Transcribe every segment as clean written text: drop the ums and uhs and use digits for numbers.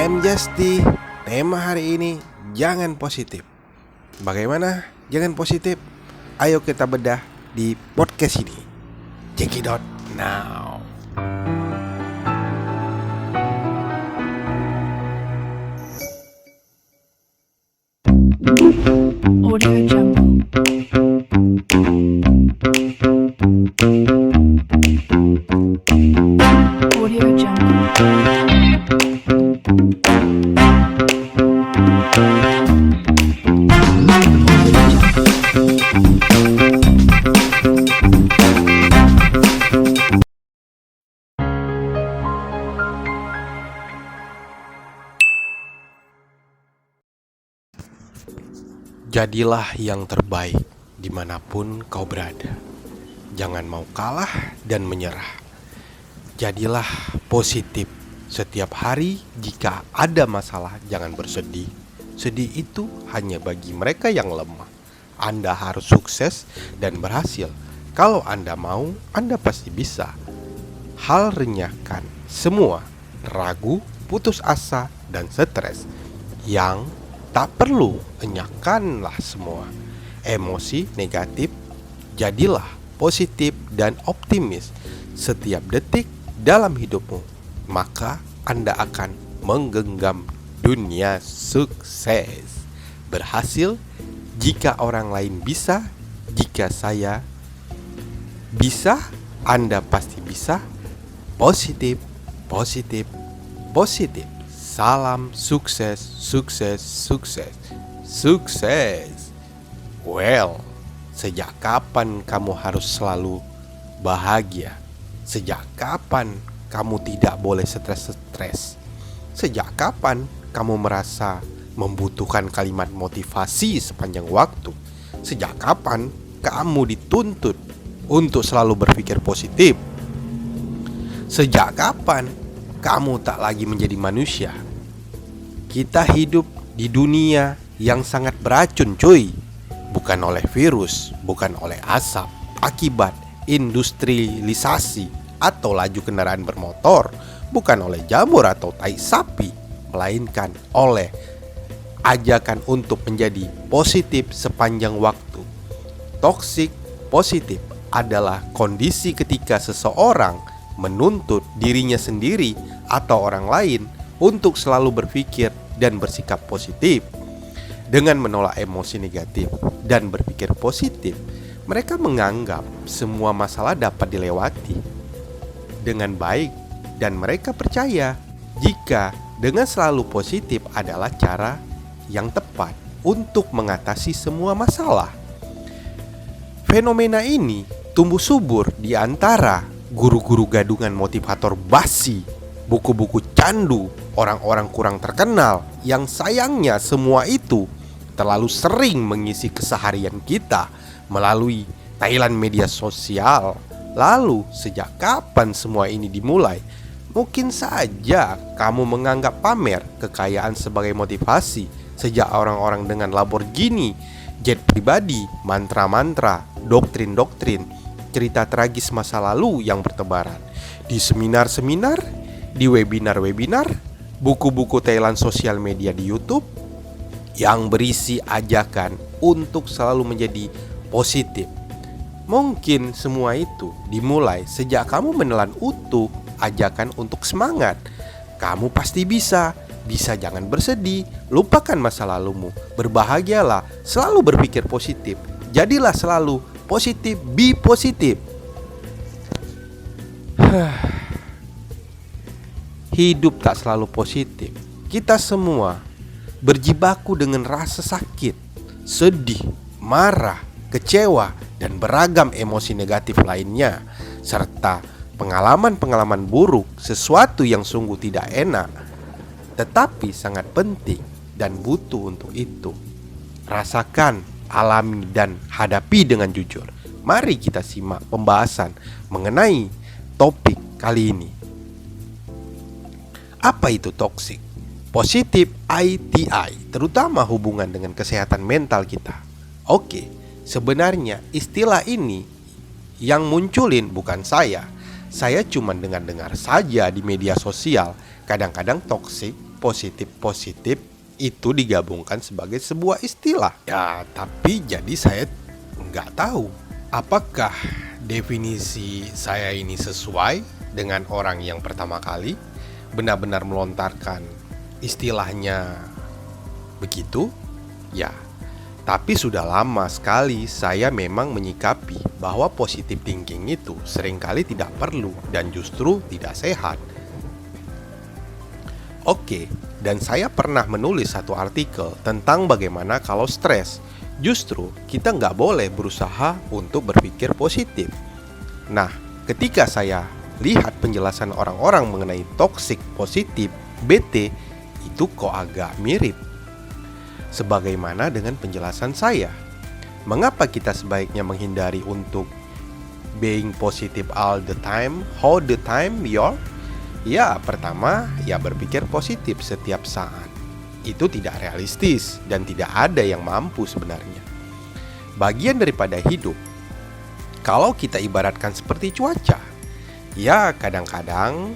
I'm Justy. Tema hari ini jangan positif. Bagaimana jangan positif? Ayo kita bedah di podcast ini. Check it out now. Audio Jungle. Audio Jungle. Jadilah yang terbaik dimanapun kau berada. Jangan mau kalah dan menyerah. Jadilah positif setiap hari. Jika ada masalah, jangan bersedih. Sedih itu hanya bagi mereka yang lemah. Anda harus sukses dan berhasil. Kalau Anda mau, Anda pasti bisa. Hal renyahkan semua ragu, putus asa, dan stres. Yang tak perlu, enyahkanlah semua emosi negatif. Jadilah positif dan optimis setiap detik dalam hidupmu. Maka Anda akan menggenggam dunia sukses. Berhasil jika orang lain bisa. Jika saya bisa, Anda pasti bisa. Positif, positif, positif. Salam sukses, sukses, sukses, sukses. Well, sejak kapan kamu harus selalu bahagia? Sejak kapan kamu tidak boleh stres-stres? Sejak kapan kamu merasa membutuhkan kalimat motivasi sepanjang waktu? Sejak kapan kamu dituntut untuk selalu berpikir positif? Sejak kapan kamu tak lagi menjadi manusia? Kita hidup di dunia yang sangat beracun, cuy. Bukan oleh virus, bukan oleh asap akibat industrialisasi atau laju kendaraan bermotor, bukan oleh jamur atau tai sapi, melainkan oleh ajakan untuk menjadi positif sepanjang waktu. Toxic positif adalah kondisi ketika seseorang menuntut dirinya sendiri atau orang lain untuk selalu berpikir dan bersikap positif. Dengan menolak emosi negatif dan berpikir positif, mereka menganggap semua masalah dapat dilewati dengan baik. Dan mereka percaya jika dengan selalu positif adalah cara yang tepat untuk mengatasi semua masalah. Fenomena ini tumbuh subur di antara guru-guru gadungan motivator basi, buku-buku candu, orang-orang kurang terkenal yang sayangnya semua itu terlalu sering mengisi keseharian kita melalui tayangan media sosial. Lalu sejak kapan semua ini dimulai? Mungkin saja kamu menganggap pamer kekayaan sebagai motivasi. Sejak orang-orang dengan Lamborghini, jet pribadi, mantra-mantra, doktrin-doktrin, cerita tragis masa lalu yang bertebaran di seminar-seminar, di webinar-webinar, buku-buku tayangan sosial media di YouTube yang berisi ajakan untuk selalu menjadi positif. Mungkin semua itu dimulai sejak kamu menelan utuh ajakan untuk semangat. Kamu pasti bisa. Bisa, jangan bersedih, lupakan masa lalumu, berbahagialah, selalu berpikir positif. Jadilah selalu positif, be positif. Hidup tak selalu positif. Kita semua berjibaku dengan rasa sakit, sedih, marah, kecewa, dan beragam emosi negatif lainnya, serta pengalaman-pengalaman buruk, sesuatu yang sungguh tidak enak, tetapi sangat penting dan butuh untuk itu. Rasakan, alami, dan hadapi dengan jujur. Mari kita simak pembahasan mengenai topik kali ini. Apa itu toksik? Positif ITI, terutama hubungan dengan kesehatan mental kita. Oke, sebenarnya istilah ini yang munculin bukan saya. Saya cuma dengar-dengar saja di media sosial. Kadang-kadang toksik positif itu digabungkan sebagai sebuah istilah. Ya, tapi jadi saya nggak tahu apakah definisi saya ini sesuai dengan orang yang pertama kali benar-benar melontarkan istilahnya begitu. Ya, tapi sudah lama sekali saya memang menyikapi bahwa positive thinking itu seringkali tidak perlu dan justru tidak sehat. Oke, dan saya pernah menulis satu artikel tentang bagaimana kalau stres, justru kita nggak boleh berusaha untuk berpikir positif. Nah, ketika saya lihat penjelasan orang-orang mengenai toxic positif, BT, itu kok agak mirip. Sebagaimana dengan penjelasan saya, mengapa kita sebaiknya menghindari untuk being positive all the time, all the time, Ya, pertama, ya berpikir positif setiap saat. Itu tidak realistis dan tidak ada yang mampu sebenarnya. Bagian daripada hidup. Kalau kita ibaratkan seperti cuaca, ya kadang-kadang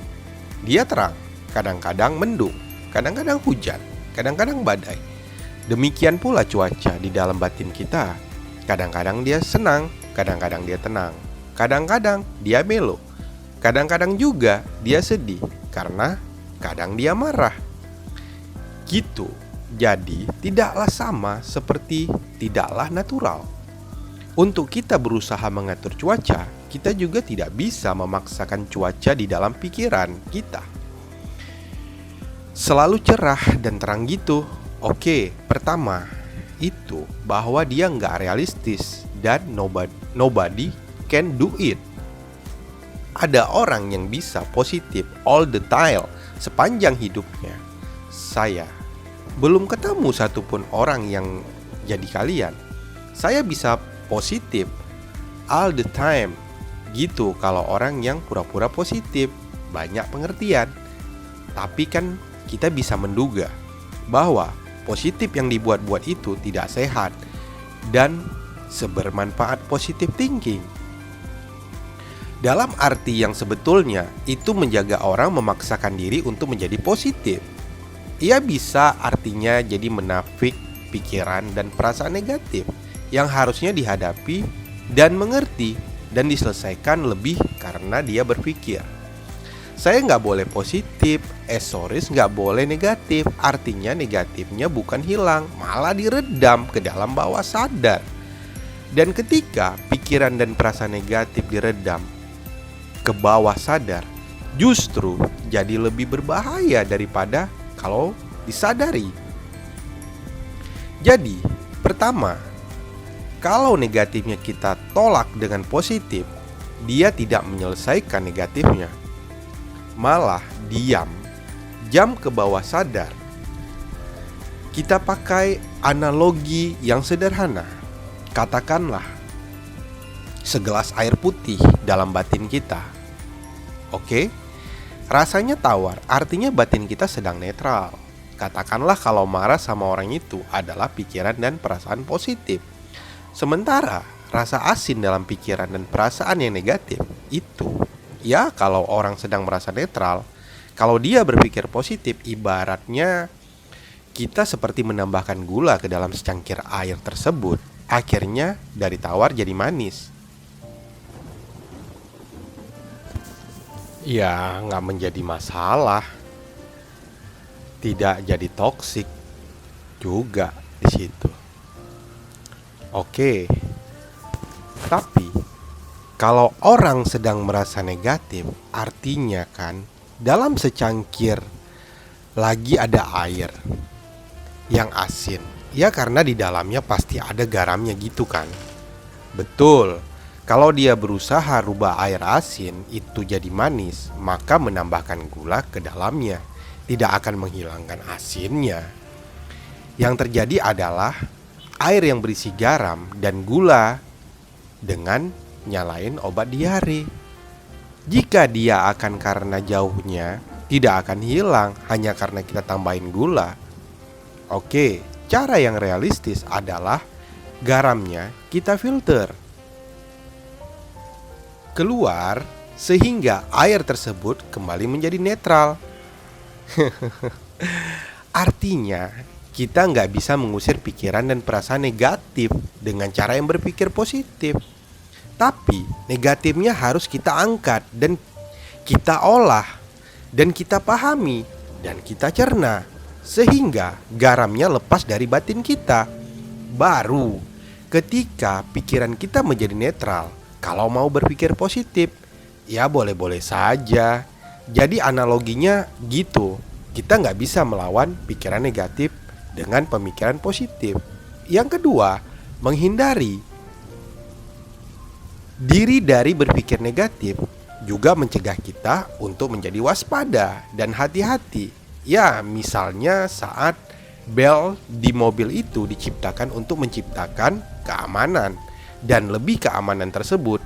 dia terang, kadang-kadang mendung, kadang-kadang hujan, kadang-kadang badai. Demikian pula cuaca di dalam batin kita. Kadang-kadang dia senang, kadang-kadang dia tenang, kadang-kadang dia melo, kadang-kadang juga dia sedih, karena kadang dia marah. Gitu. Jadi tidaklah sama seperti tidaklah natural. Untuk kita berusaha mengatur cuaca, kita juga tidak bisa memaksakan cuaca di dalam pikiran kita selalu cerah dan terang gitu. Oke, pertama itu bahwa dia nggak realistis dan nobody can do it. Ada orang yang bisa positif all the time sepanjang hidupnya. Saya belum ketemu satupun orang yang jadi kalian. Saya bisa positif all the time gitu kalau orang yang pura-pura positif. Banyak pengertian. Tapi kan kita bisa menduga bahwa positif yang dibuat-buat itu tidak sehat dan sebermanfaat positive thinking. Dalam arti yang sebetulnya itu menjaga orang memaksakan diri untuk menjadi positif. Ia bisa artinya jadi menafik pikiran dan perasaan negatif yang harusnya dihadapi dan mengerti dan diselesaikan lebih karena dia berpikir. Saya nggak boleh positif, nggak boleh negatif. Artinya negatifnya bukan hilang, malah diredam ke dalam bawah sadar. Dan ketika pikiran dan perasaan negatif diredam ke bawah sadar, justru jadi lebih berbahaya daripada kalau disadari. Jadi, pertama, kalau negatifnya kita tolak dengan positif, dia tidak menyelesaikan negatifnya, malah jam ke bawah sadar. Kita pakai analogi yang sederhana. Katakanlah segelas air putih dalam batin kita. Oke? Rasanya tawar, artinya batin kita sedang netral. Katakanlah kalau marah sama orang itu adalah pikiran dan perasaan positif. Sementara rasa asin dalam pikiran dan perasaan yang negatif itu, ya kalau orang sedang merasa netral, kalau dia berpikir positif, ibaratnya kita seperti menambahkan gula ke dalam secangkir air tersebut. Akhirnya dari tawar jadi manis. Ya, nggak menjadi masalah. Tidak jadi toksik juga di situ. Oke. Tapi kalau orang sedang merasa negatif, artinya kan dalam secangkir lagi ada air yang asin. Ya karena di dalamnya pasti ada garamnya gitu kan. Betul. Kalau dia berusaha rubah air asin itu jadi manis, maka menambahkan gula ke dalamnya tidak akan menghilangkan asinnya. Yang terjadi adalah air yang berisi garam dan gula dengan nyalain obat diare. Jika dia akan karena jauhnya, tidak akan hilang hanya karena kita tambahin gula. Oke, cara yang realistis adalah garamnya kita filter keluar sehingga air tersebut kembali menjadi netral. Artinya, kita nggak bisa mengusir pikiran dan perasaan negatif dengan cara yang berpikir positif. Tapi, negatifnya harus kita angkat dan kita olah dan kita pahami dan kita cerna sehingga garamnya lepas dari batin kita. Baru ketika pikiran kita menjadi netral, kalau mau berpikir positif, ya boleh-boleh saja. Jadi analoginya gitu, kita nggak bisa melawan pikiran negatif dengan pemikiran positif. Yang kedua, menghindari diri dari berpikir negatif juga mencegah kita untuk menjadi waspada dan hati-hati. Ya, misalnya saat bel di mobil itu diciptakan untuk menciptakan keamanan, dan lebih keamanan tersebut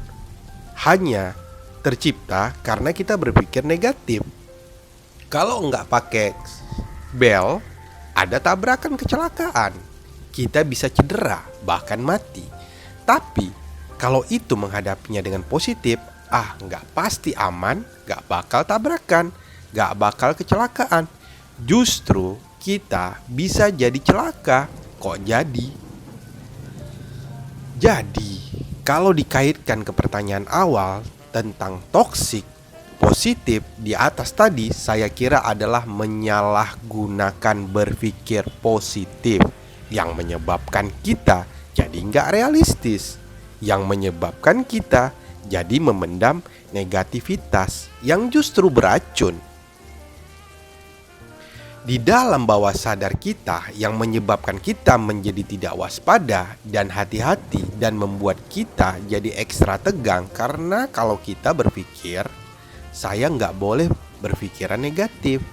hanya tercipta karena kita berpikir negatif. Kalau nggak pakai bel, ada tabrakan kecelakaan. Kita bisa cedera, bahkan mati. Tapi kalau itu menghadapinya dengan positif, nggak pasti aman, nggak bakal tabrakan, nggak bakal kecelakaan. Justru kita bisa jadi celaka. Kok jadi? Jadi, kalau dikaitkan ke pertanyaan awal tentang toksik, positif di atas tadi saya kira adalah menyalahgunakan berpikir positif yang menyebabkan kita jadi nggak realistis, yang menyebabkan kita jadi memendam negativitas yang justru beracun. Di dalam bawah sadar kita yang menyebabkan kita menjadi tidak waspada dan hati-hati dan membuat kita jadi ekstra tegang karena kalau kita berpikir, saya nggak boleh berpikiran negatif.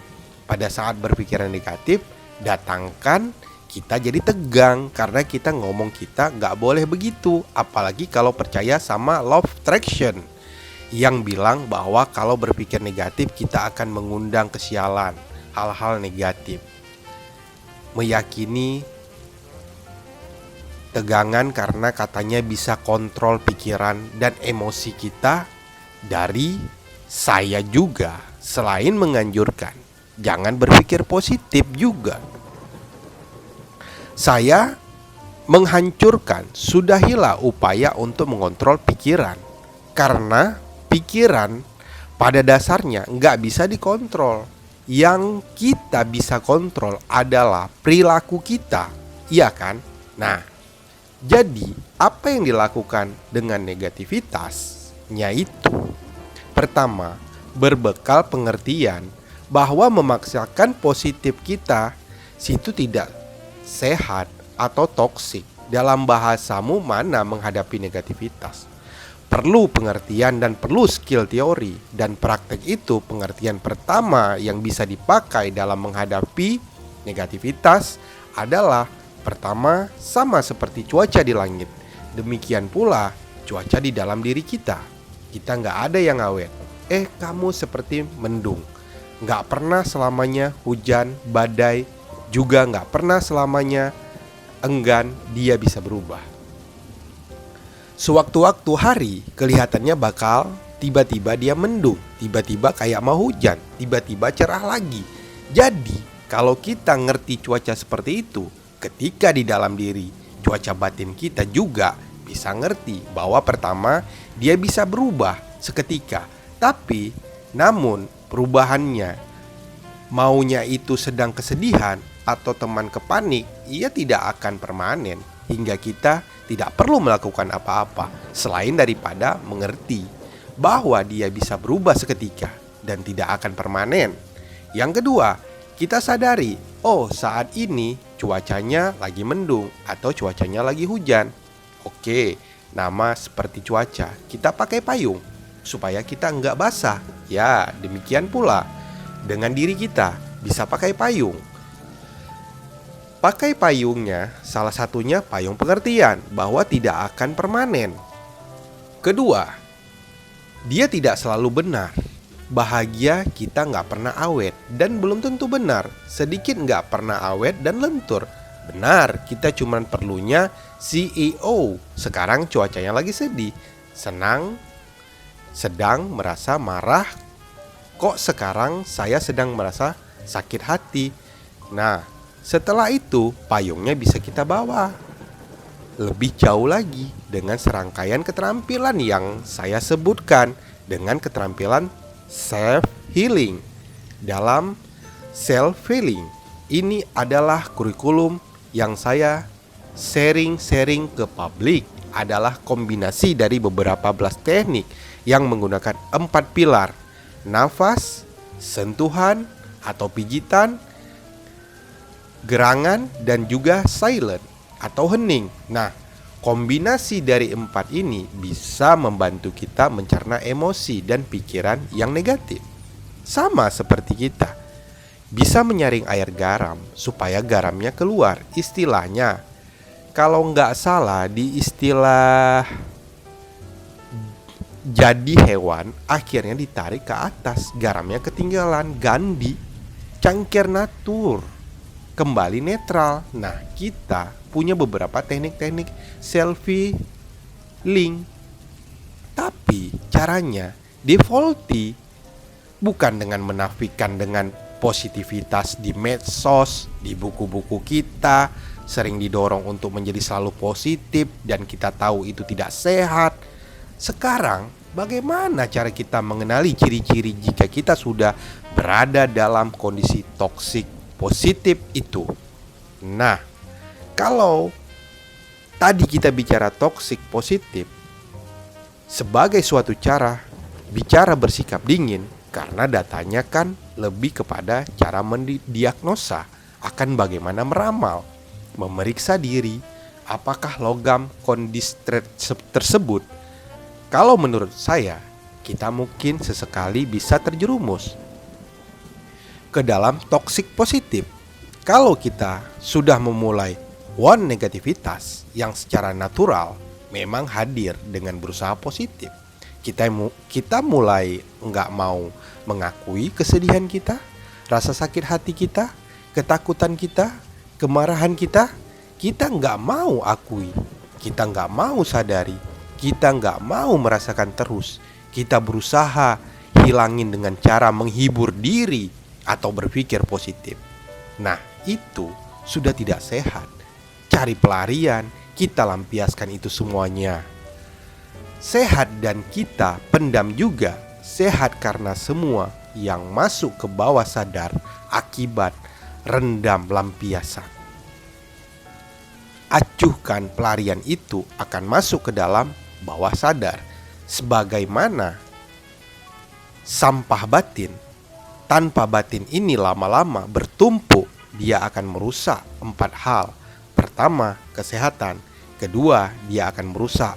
Pada saat berpikiran negatif, datangkan kita jadi tegang karena kita ngomong kita nggak boleh begitu. Apalagi kalau percaya sama law of attraction yang bilang bahwa kalau berpikir negatif kita akan mengundang kesialan, hal-hal negatif. Meyakini tegangan karena katanya bisa kontrol pikiran dan emosi kita. Dari saya juga selain menganjurkan jangan berpikir positif juga, saya menghancurkan, sudahilah upaya untuk mengontrol pikiran. Karena pikiran pada dasarnya nggak bisa dikontrol. Yang kita bisa kontrol adalah perilaku kita, iya kan? Nah, jadi apa yang dilakukan dengan negativitasnya itu? Pertama, berbekal pengertian bahwa memaksakan positif kita situ tidak sehat atau toksik. Dalam bahasamu mana menghadapi negativitas? Perlu pengertian dan perlu skill teori. Dan praktek itu pengertian pertama yang bisa dipakai dalam menghadapi negativitas adalah pertama, sama seperti cuaca di langit. Demikian pula cuaca di dalam diri kita. Kita nggak ada yang awet. Kamu seperti mendung. Nggak pernah selamanya hujan, badai. Juga nggak pernah selamanya enggan, dia bisa berubah. Sewaktu-waktu hari kelihatannya bakal tiba-tiba dia mendung, tiba-tiba kayak mau hujan, tiba-tiba cerah lagi. Jadi kalau kita ngerti cuaca seperti itu, ketika di dalam diri cuaca batin kita juga bisa ngerti bahwa pertama dia bisa berubah seketika. Tapi namun perubahannya, maunya itu sedang kesedihan atau teman kepanik, ia tidak akan permanen. Hingga kita tidak perlu melakukan apa-apa selain daripada mengerti bahwa dia bisa berubah seketika dan tidak akan permanen. Yang kedua, kita sadari, saat ini cuacanya lagi mendung atau cuacanya lagi hujan. Oke, nama seperti cuaca, kita pakai payung supaya kita nggak basah. Ya, demikian pula dengan diri kita, bisa pakai payung. Pakai payungnya, salah satunya payung pengertian bahwa tidak akan permanen. Kedua, dia tidak selalu benar. Bahagia kita nggak pernah awet dan belum tentu benar. Sedikit nggak pernah awet dan lentur. Benar, kita cuma perlunya CEO. Sekarang cuacanya lagi sedih, senang, sedang merasa marah. Kok sekarang saya sedang merasa sakit hati. Nah, setelah itu payungnya bisa kita bawa lebih jauh lagi dengan serangkaian keterampilan yang saya sebutkan, dengan keterampilan self healing. Dalam self healing ini adalah kurikulum yang saya sharing ke publik, adalah kombinasi dari beberapa belas teknik yang menggunakan 4 pilar: nafas, sentuhan atau pijitan, gerangan, dan juga silent atau hening. Nah, kombinasi dari 4 ini bisa membantu kita mencerna emosi dan pikiran yang negatif. Sama seperti kita bisa menyaring air garam supaya garamnya keluar. Istilahnya, kalau nggak salah di istilah jadi hewan akhirnya ditarik ke atas, garamnya ketinggalan, ganti, cangkir natur, kembali netral. Nah, kita punya beberapa teknik-teknik self-healing, tapi caranya defaulty, bukan dengan menafikan dengan positivitas di medsos, di buku-buku kita sering didorong untuk menjadi selalu positif dan kita tahu itu tidak sehat. Sekarang bagaimana cara kita mengenali ciri-ciri jika kita sudah berada dalam kondisi toksik positif itu? Nah, kalau tadi kita bicara toksik positif sebagai suatu cara bicara bersikap dingin, karena datanya kan lebih kepada cara mendiagnosa akan bagaimana meramal, memeriksa diri apakah logam kondisi tersebut. Kalau menurut saya, kita mungkin sesekali bisa terjerumus ke dalam toksik positif. Kalau kita sudah memulai negativitas yang secara natural memang hadir dengan berusaha positif, kita mulai nggak mau mengakui kesedihan kita, rasa sakit hati kita, ketakutan kita, kemarahan kita nggak mau akui, kita nggak mau sadari, kita nggak mau merasakan terus. Kita berusaha hilangin dengan cara menghibur diri atau berpikir positif. Nah, itu sudah tidak sehat. Cari pelarian, kita lampiaskan itu semuanya. Sehat dan kita pendam juga. Sehat karena semua yang masuk ke bawah sadar akibat rendam lampiasan. Acuhkan pelarian itu akan masuk ke dalam bawah sadar. Sebagaimana sampah batin, tanpa batin ini lama-lama bertumpuk, dia akan merusak 4 hal. Pertama, kesehatan. Kedua, dia akan merusak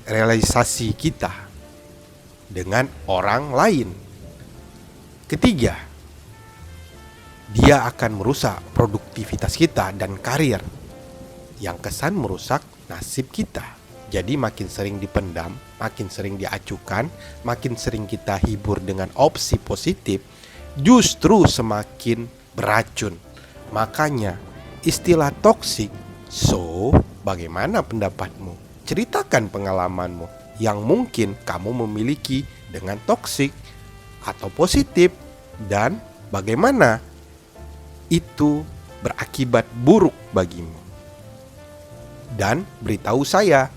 realisasi kita dengan orang lain. Ketiga, dia akan merusak produktivitas kita dan karir, yang kesan merusak nasib kita. Jadi makin sering dipendam, makin sering diacukan, makin sering kita hibur dengan opsi positif, justru semakin beracun. Makanya istilah toksik. So, bagaimana pendapatmu? Ceritakan pengalamanmu yang mungkin kamu memiliki dengan toksik atau positif, dan bagaimana itu berakibat buruk bagimu. Dan beritahu saya,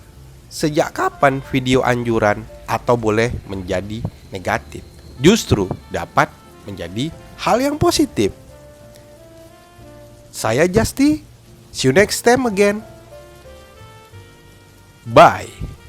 sejak kapan video anjuran atau boleh menjadi negatif justru dapat menjadi hal yang positif. Saya Justy, see you next time again. Bye.